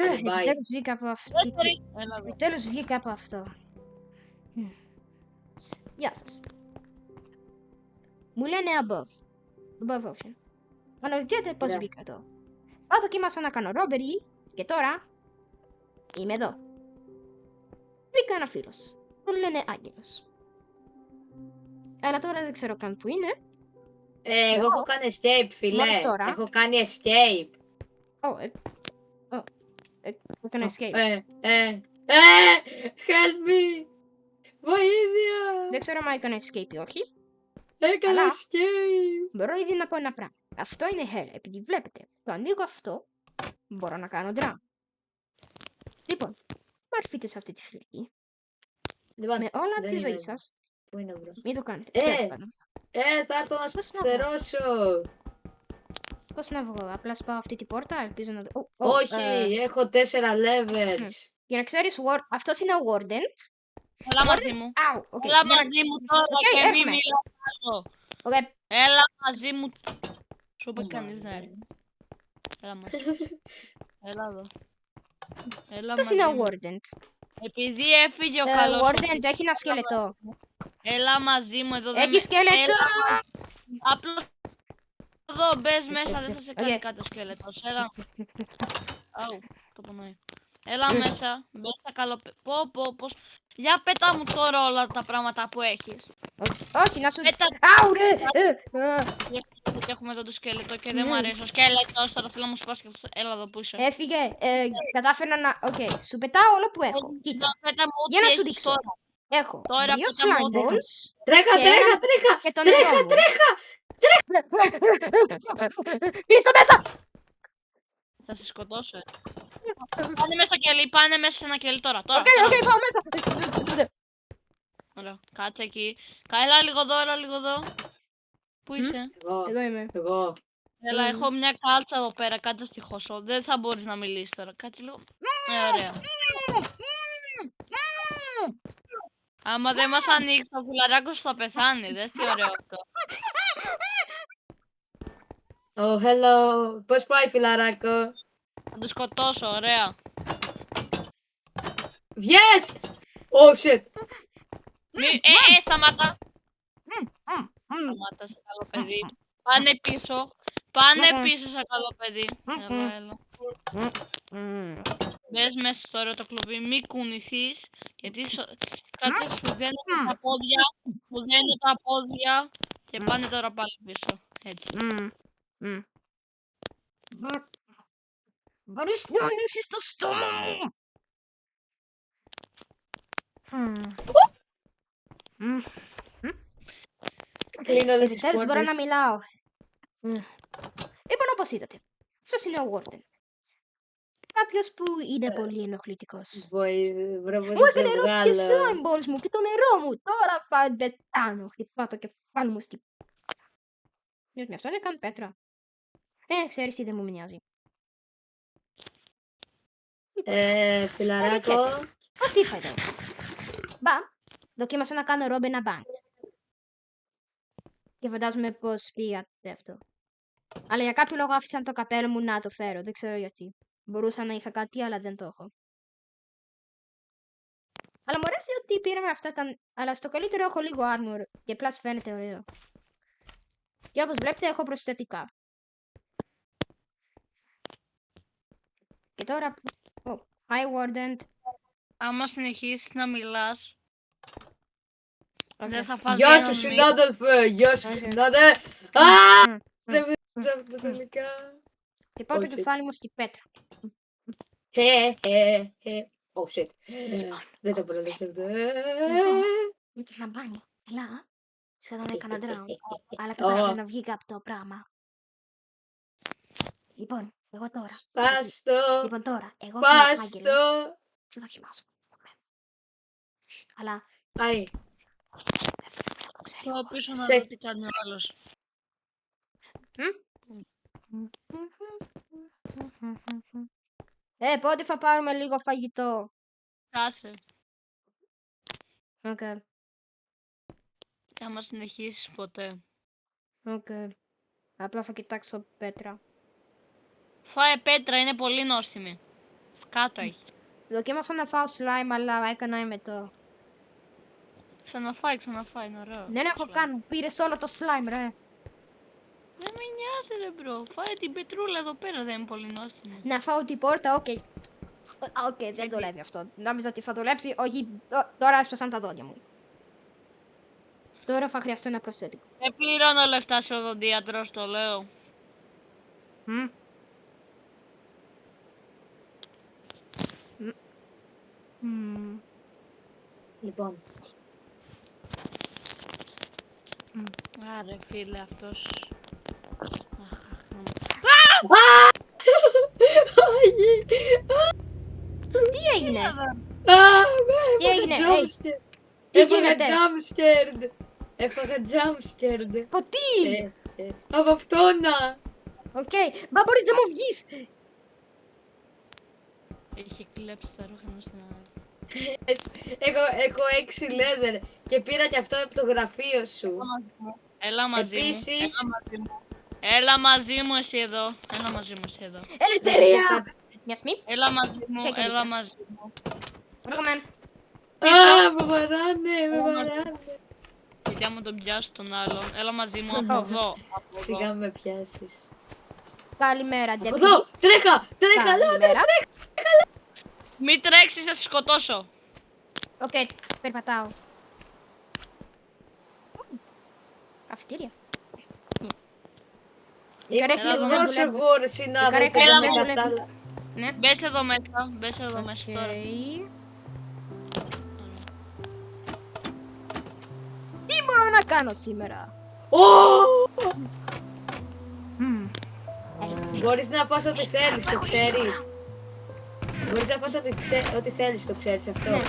Bye. Επιτέλους βγήκα από αυτή. Επιτέλους βγήκα από αυτό. Γεια σας. Μου λένε above. Above ocean. Αναρωτιέται πώς Ωραία. βγήκα εδώ. Πάω δοκίμασα να κάνω robbery και τώρα είμαι εδώ. Βρήκα ένα φίλος. Τον λένε Άγγελος. Αλλά τώρα δεν ξέρω καν που είναι. Εγώ έχω κάνει escape, φίλε. Μόλις τώρα. Έχω κάνει escape. Έκανε escape. Help me. Βοήθεια. Δεν ξέρω αν έκανε escape ή όχι. Έκανα Αλλά- escape. Μπορώ ήδη να πω ένα πράγμα. Αυτό είναι hell. Επειδή βλέπετε, το ανοίγω αυτό, μπορώ να κάνω drum. Λοιπόν, μαρφείτε σε αυτή τη φυλακή. Λοιπόν, Με όλα δεν τη ζωή είναι. σας. Πού είναι, bro? Μην το κάνετε. Ε! Τέλος πάντων. Θα έρθω να Πώς σας να βγω? φτερώσω. Πώς να βγω, απλά σπάω αυτή την πόρτα, ελπίζω να... Όχι, έχω 4 levels. Για να ξέρεις, αυτός είναι ο Warden. Έλα μαζί μου. Αου, οκ. Έλα μαζί μου τώρα Οκ, και μη έρχομαι. μιλάω άλλο. Οκ, Έλα μαζί μου. Σου είπε κανείς να έρθει. Έλα μαζί. Έλα εδώ. Έλα αυτός είναι μαζί ο μου. Warden. Επειδή έφυγε ο καλός Warden έχει ένα σκελετό. Έλα μαζί μου εδώ. δεν Έχει με- σκελετό! Έλα. Απλώς εδώ μπες μέσα, δεν θα σε κάνει Οκ. κάτι ο σκέλετος. Έλα. Αου, το πονάει. Έλα μέσα, μπες στα πώς. Για πέτα μου τώρα όλα τα πράγματα που έχεις. Όχι, να σου... Πέτα Αου, ρε! και έχουμε εδώ το σκέλετο και δεν μου αρέσει ο σκέλετος. Τώρα θέλω να μου σπάσει και αυτό. Έλα εδώ που είσαι. Έφυγε. Κατάφερα να... Οκ, σου πετάω όλο που έχω. Κοίτα. Πέτα μου ό,τι Για να σου έχεις δείξω. τώρα. Έχω Τώρα 2 πέτα μου slime ό,τι balls Τρέχα, Και τρέχα, ένα- τρέχα. και τον Τρέχα, νερό μου. τρέχα. Πίσω μέσα! Θα σε σκοτώσω. Πάνε μέσα στο κελί, πάνε μέσα σε ένα κελί τώρα. Τώρα. Οκ, τώρα. πάω μέσα. Ωραία. Κάτσε εκεί. Έλα λίγο εδώ, έλα λίγο εδώ. Πού είσαι? Εγώ, Εδώ είμαι. εγώ. Έλα, έχω μια κάλτσα εδώ πέρα. Κάτσε στη χωσό. Δεν θα μπορείς να μιλήσεις τώρα. Κάτσε λίγο. Ωραία. Άμα δεν μας ανοίξει, ο φιλαράκος θα πεθάνει. Δες τι ωραίο αυτό. Oh, hello. Πώς πάει, φιλαράκο? Θα το σκοτώσω, ωραία. Βγες! Oh, shit. Σταμάτα. Σταμάτα, σε καλό παιδί. Πάνε πίσω. Πάνε πίσω, σε καλό παιδί. Έλα, έλα. Μπες μέσα στο ωραίο το κλουβί, μη κουνηθείς. Γιατί κάτσε, σου δένω τα πόδια. Σου δένω τα πόδια. Και πάνε τώρα πάλι πίσω. Έτσι. Μπορείς να ανοίξεις το στόμα μου. Κλείνω τις Επιτέλους μπορώ πόρτες. να μιλάω. Λοιπόν, όπως είδατε, αυτός είναι ο Warden. Κάποιος που είναι πολύ ενοχλητικός. Βρε, Μου πώς θα σε έκανε νερό και βγάλω. slime balls μου και το νερό μου. Τώρα θα πεθάνω. Χτυπάω το κεφάλι μου στην... Γιατί αυτό είναι καν πέτρα. ξέρεις τι, δεν μου μοιάζει. Φιλαράκο. Πώς είπα εδώ. Μπα, δοκίμασα να κάνω rob ένα band. Και φαντάζομαι πώς πήγατε αυτό. Αλλά για κάποιο λόγο άφησαν το καπέλο μου να το φέρω. Δεν ξέρω γιατί. Μπορούσα να είχα κάτι, αλλά δεν το έχω. Αλλά μου αρέσει ότι πήραμε αυτά τα... Αλλά στο καλύτερο έχω λίγο armor. Και plus φαίνεται ωραίο. Και όπως βλέπετε έχω προσθετικά. Και τώρα... Oh, hi Warden. Άμα συνεχίσεις να μιλάς, δεν θα φας Γεια σου, ένα συνάδελφε. Γεια σου, Okay. συνάδελφε. Δεν βρίσκω αυτό τελικά. Και πάω το Oh, shit. κεφάλι μου στην πέτρα. Oh, shit. Δεν θα μπορώ να αυτό. Μην το λαμβάνει. Ελά. Σχεδόν έκανα drown. Αλλά κατάφερα να βγήκα από το πράγμα. Λοιπόν, εγώ τώρα. Πάστο. Λοιπόν τώρα, εγώ είμαι Πάστο. Άγγελος. Και δοκιμάσω. Αλλά Άι. δεν θέλω να το ξέρω. Πάω πίσω να Σε- δω τι κάνει ο άλλος. Πότε θα πάρουμε λίγο φαγητό. Κάσε. Οκ, Και άμα συνεχίσεις ποτέ. οκ. Απλά θα κοιτάξω πέτρα. Φάε πέτρα, είναι πολύ νόστιμη. Κάτω έχει. Δοκίμασα να φάω slime, αλλά έκανα εμετό. Ξαναφάει, είναι ωραίο. Δεν έχω Slime. καν, πήρες όλο το slime, ρε. Δεν με νοιάζει ρε μπρο. Φάει την πετρούλα εδώ πέρα, δεν είναι πολύ νόστιμη. Να φάω την πόρτα, οκ. Οκ, δεν δουλεύει αυτό. Νόμιζα ότι θα δουλέψει, όχι, τώρα έσπασαν τα δόντια μου. Τώρα θα χρειαστώ ένα προσθέτικο. Δεν πληρώνω λεφτά σε οδοντίατρο, το λέω. Μμ. Μμ. Λοιπόν. Άρε φίλε αυτός. Αχ, Όχι. Τι έγινε, Τι έγινε, τι Έφαγα γίνεται? jump scared. Έφαγα jump scared. από τι? Από αυτόνα. Οκ, μα μπορείς να μου βγεις. είχε κλέψει τα ρούχα ενός συναδέλφου. Έχω 6 leather και πήρα και αυτό από το γραφείο σου. Έλα μαζί μου. Επίσης- Έλα μαζί μου. Έλα μαζί μου εσύ εδώ. Έλα μαζί μου εσύ εδώ. Ελευθερία! Yes, me. Έλα μαζί μου. Και καλύτερα. Έλα μαζί μου. Recommend. Α, με βαράνε, με βαράνε. Γιατί άμα τον πιάσει τον άλλον. Έλα μαζί μου από εδώ. Από εδώ. Σιγά με πιάσεις. Καλημέρα, Από Ντεβί. εδώ, τρέχα, τρέχα, Καλημέρα. Μην τρέξεις, θα σε σκοτώσω. Οκ, περπατάω. Καφετήρια. Οι καρέκλες Έλα, δεν δώσε Πόσο δουλεύουν. γόρ, συνάδελφε, καρέκλες δεν δεν με δουλεύουν. κατάλαβα. Ναι. Μπες εδώ μέσα. Μπες εδώ μέσα Οκ. τώρα. Τι μπορώ να κάνω σήμερα? Ω! Μμμ. Μπορείς να φας ό,τι θέλεις, το ξέρεις. Μπορείς να φας ό,τι θέλεις, το ξέρεις αυτό. Ναι.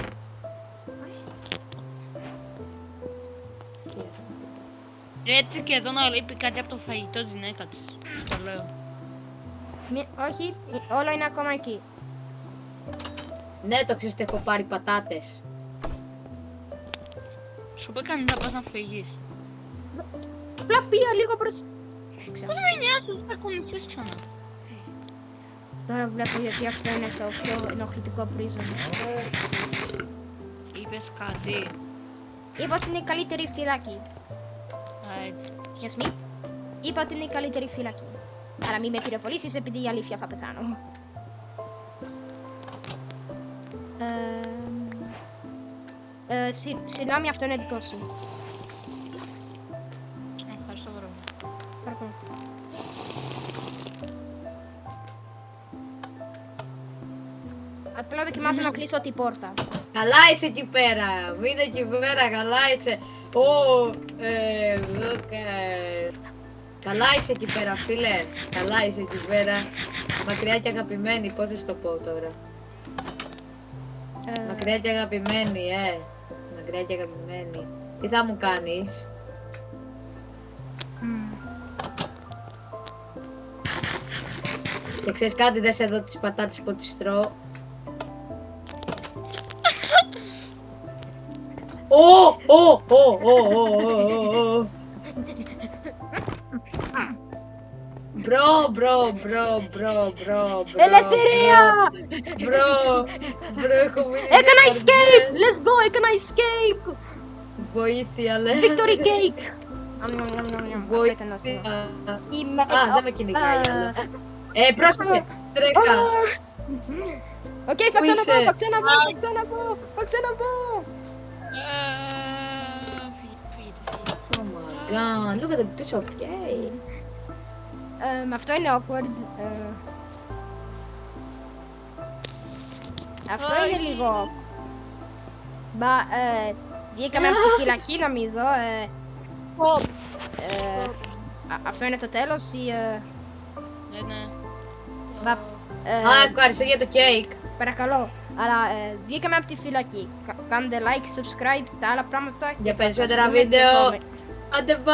Έτσι και εδώ να λείπει κάτι από το φαγητό την έκατσες. Στο λέω. Όχι, όλο είναι ακόμα εκεί. Ναι, το ξέρεις ότι έχω πάρει πατάτες. Σου είπε κανείς να πας να φύγεις. Απλά πήγα λίγο προς... Ξέρω. Δεν με νοιάζει, θα κουνηθείς ξανά. Τώρα βλέπω γιατί αυτό είναι το πιο ενοχλητικό prison. Είπες κάτι. Είπα ότι είναι η καλύτερη φυλακή. Α, έτσι. Yes, me. Είπα ότι είναι η καλύτερη φυλακή. Αλλά μην με πυροβολήσεις επειδή η αλήθεια θα πεθάνω. Συγγνώμη, αυτό είναι δικό σου. Ευχαριστώ βρω. Παρακαλώ. Απλά δοκιμάζω να κλείσω την πόρτα. Καλά είσαι εκεί πέρα, μείνε εκεί πέρα, καλά είσαι. Καλά είσαι εκεί πέρα, φίλε. Καλά είσαι εκεί πέρα. Μακριά και αγαπημένη, πώς να σου το πω τώρα. Μακριά και αγαπημένη, Μακριά και αγαπημένη. Τι θα μου κάνεις? Και ξέρεις κάτι, δες εδώ τις πατάτες που τις τρώω. Μπρο. Ελευθερία! Μπρο, έχω μείνει. Έκανα δύο escape! καρδιές. Let's go! Έκανα escape! Βοήθεια, λέει. Victory cake! Αυτό ήταν αστείο. Βοήθεια. Είμαι... Α, δεν με κυνηγάει άλλο. Πρόσεχε, τρέχα. Οκ, Πού θα ξαναπώ, είσαι? θα ξαναπώ! Φύγετε. Oh my god, look at the piece of cake. Αυτό είναι awkward. Αυτό είναι Όχι. λίγο... Βγήκαμε από τη φυλακή νομίζω. Αυτό είναι το τέλος ή... Ναι. Α, ευχαριστώ για το cake. Παρακαλώ. Αλλά βγήκαμε από τη φυλακή. Κάντε like, subscribe, τα άλλα πράγματα. Για και θα περισσότερα τα δούμε βίντεο. στο comment. Άντε bye.